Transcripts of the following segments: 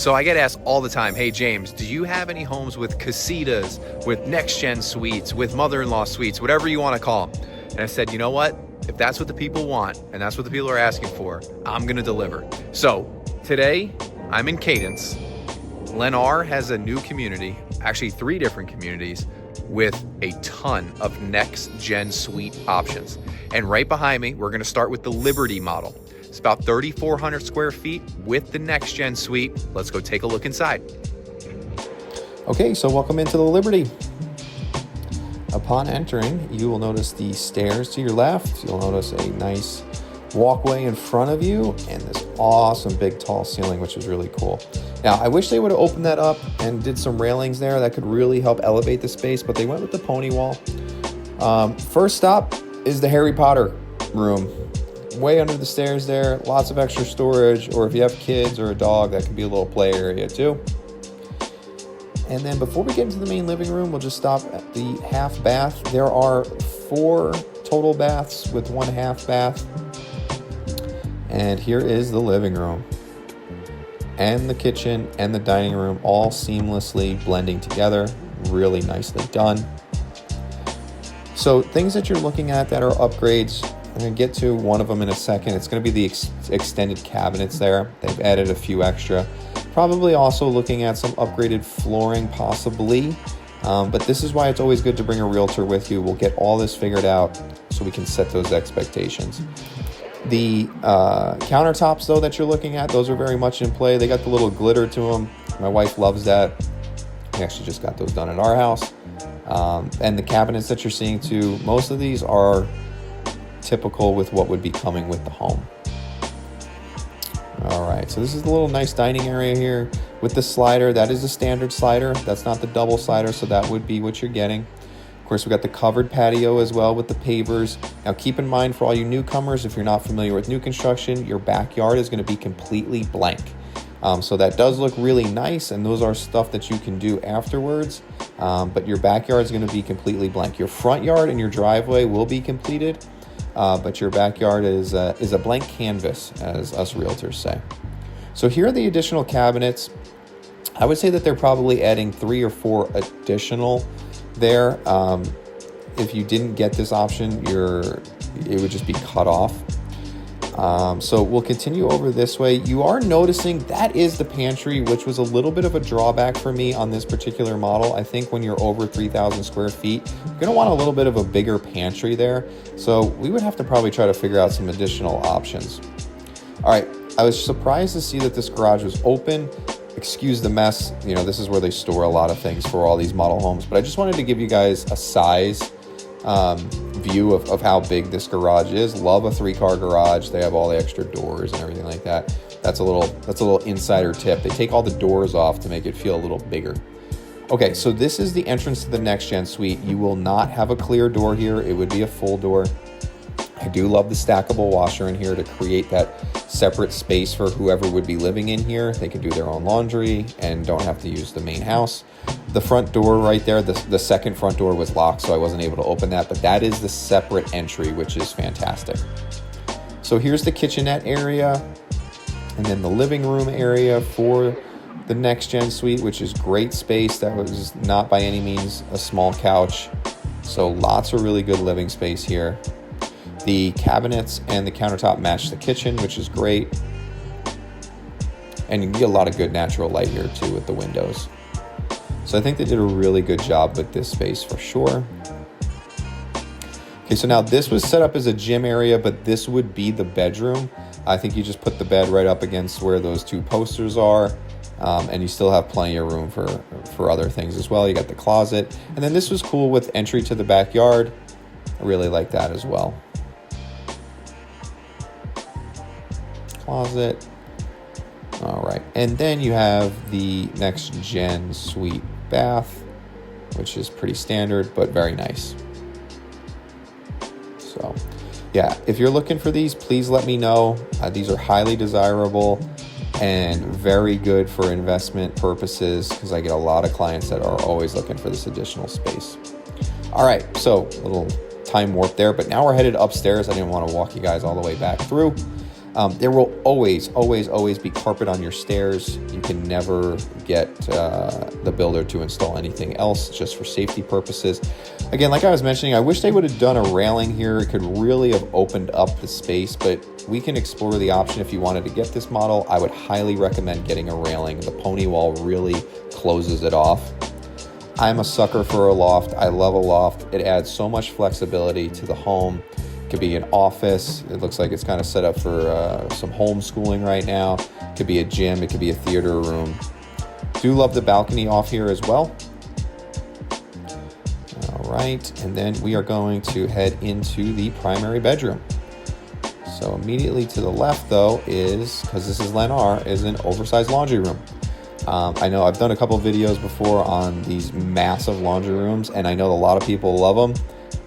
So I get asked all the time, hey James, do you have any homes with casitas, with NextGen suites, with mother-in-law suites, whatever you want to call them? And I said, you know what? If that's what the people want and that's what the people are asking for, I'm going to deliver. So today I'm in Cadence. Lennar has a new community, actually 3 different communities with a ton of NextGen suite options. And right behind me, we're going to start with the Liberty model. It's about 3,400 square feet with the NextGen suite. Let's go take a look inside. Okay, so welcome into the Liberty. Upon entering, you will notice the stairs to your left. You'll notice a nice walkway in front of you and this awesome big tall ceiling, which is really cool. Now, I wish they would have opened that up and did some railings there. That could really help elevate the space, but they went with the pony wall. First stop is the Harry Potter room. Way under the stairs there, lots of extra storage, or if you have kids or a dog, that could be a little play area too. And then before we get into the main living room, we'll just stop at the half bath. There are 4 total baths with 1 half bath. And here is the living room. And the kitchen and the dining room all seamlessly blending together. Really nicely done. So things that you're looking at that are upgrades, I'm going to get to one of them in a second. It's going to be the extended cabinets there. They've added a few extra. Probably also looking at some upgraded flooring possibly. But this is why it's always good to bring a realtor with you. We'll get all this figured out so we can set those expectations. The countertops, though, that you're looking at, those are very much in play. They got the little glitter to them. My wife loves that. We actually just got those done at our house. And the cabinets that you're seeing too, most of these are typical with what would be coming with the home. All right, so this is the little nice dining area here with the slider. That is a standard slider. That's not the double slider, so that would be what you're getting. Of course, we got the covered patio as well with the pavers. Now, keep in mind for all you newcomers, if you're not familiar with new construction, your backyard is going to be completely blank. So that does look really nice, and those are stuff that you can do afterwards. But your backyard is going to be completely blank. Your front yard and your driveway will be completed. But your backyard is a blank canvas, as us realtors say. So here are the additional cabinets. I would say that they're probably adding 3 or 4 additional there. If you didn't get this option, it would just be cut off. So we'll continue over this way. You are noticing that is the pantry, which was a little bit of a drawback for me on this particular model. I think when you're over 3,000 square feet, you're going to want a little bit of a bigger pantry there. So we would have to probably try to figure out some additional options. All right, I was surprised to see that this garage was open. Excuse the mess. You know, this is where they store a lot of things for all these model homes, but I just wanted to give you guys a size view of how big this garage is. Love a 3-car garage. They have all the extra doors and everything like that. That's a little insider tip. They take all the doors off to make it feel a little bigger. Okay, so this is the entrance to the NextGen suite. You will not have a clear door here. It would be a full door. I do love the stackable washer in here to create that separate space for whoever would be living in here. They can do their own laundry and don't have to use the main house. The front door right there, the second front door was locked, so I wasn't able to open that, but that is the separate entry, which is fantastic. So here's the kitchenette area, and then the living room area for the NextGen suite, which is great space. That was not by any means a small couch. So lots of really good living space here. The cabinets and the countertop match the kitchen, which is great. And you can get a lot of good natural light here too with the windows. So I think they did a really good job with this space for sure. Okay, so now this was set up as a gym area, but this would be the bedroom. I think you just put the bed right up against where those 2 posters are. And you still have plenty of room for other things as well. You got the closet. And then this was cool with entry to the backyard. I really like that as well. Closet. All right. And then you have the NextGen suite bath, which is pretty standard, but very nice. So yeah, if you're looking for these, please let me know. These are highly desirable and very good for investment purposes because I get a lot of clients that are always looking for this additional space. All right, so a little time warp there, but now we're headed upstairs. I didn't want to walk you guys all the way back through. There will always be carpet on your stairs. You can never get the builder to install anything else just for safety purposes. Again, like I was mentioning, I wish they would have done a railing here. It could really have opened up the space, but we can explore the option if you wanted to get this model. I would highly recommend getting a railing. The pony wall really closes it off. I'm a sucker for a loft. I love a loft. It adds so much flexibility to the home. It could be an office. It looks like it's kind of set up for some homeschooling right now. It could be a gym. It could be a theater room. Do love the balcony off here as well. All right, and then we are going to head into the primary bedroom. So immediately to the left, though, is, because this is Lennar, is an oversized laundry room. I know I've done a couple videos before on these massive laundry rooms, and I know a lot of people love them.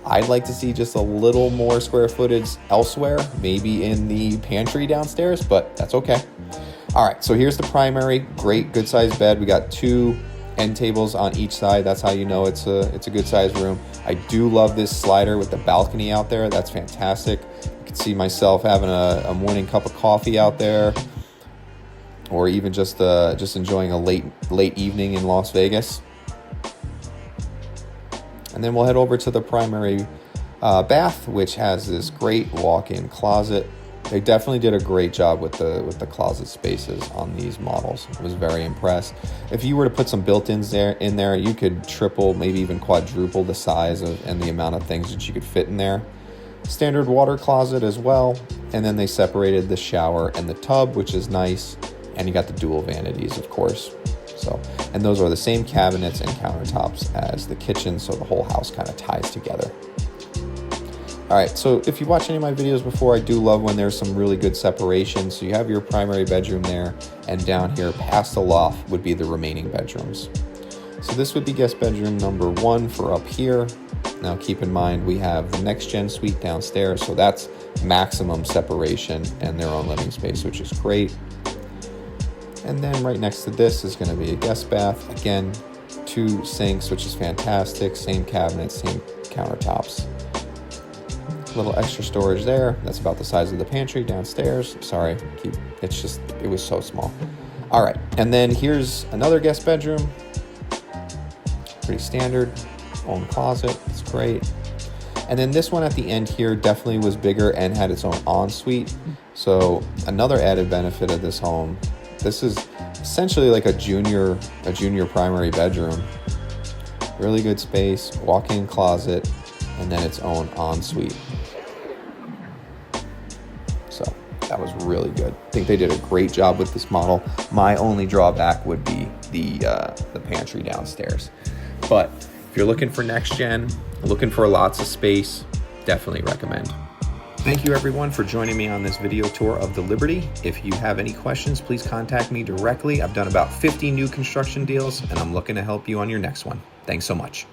I'd like to see just a little more square footage elsewhere, maybe in the pantry downstairs, but that's okay. All right, so here's the primary. Great, good sized bed. We got 2 end tables on each side. That's how you know it's a good sized room. I do love this slider with the balcony out there. That's fantastic. I can see myself having a morning cup of coffee out there, or even just enjoying a late evening in Las Vegas. And then we'll head over to the primary bath, which has this great walk-in closet. They definitely did a great job with the closet spaces on these models. I was very impressed. If you were to put some built-ins in there, you could triple, maybe even quadruple the size and the amount of things that you could fit in there. Standard water closet as well. And then they separated the shower and the tub, which is nice. And you got the dual vanities, of course. So, and those are the same cabinets and countertops as the kitchen, so the whole house kind of ties together. All right, so if you watch any of my videos before, I do love when there's some really good separation. So you have your primary bedroom there, and down here past the loft would be the remaining bedrooms. So this would be guest bedroom number 1 for up here. Now keep in mind, we have the NextGen suite downstairs, so that's maximum separation and their own living space, which is great. And then right next to this is going to be a guest bath. Again, 2 sinks, which is fantastic. Same cabinets, same countertops. A little extra storage there. That's about the size of the pantry downstairs. Sorry, it was so small. All right, and then here's another guest bedroom. Pretty standard, own closet, it's great. And then this one at the end here definitely was bigger and had its own ensuite. So another added benefit of this home, this is essentially like a junior primary bedroom. Really good space, walk-in closet, and then its own ensuite. So that was really good. I think they did a great job with this model. My only drawback would be the pantry downstairs. But if you're looking for NextGen, looking for lots of space, definitely recommend. Thank you everyone for joining me on this video tour of the Liberty. If you have any questions, please contact me directly. I've done about 50 new construction deals and I'm looking to help you on your next one. Thanks so much.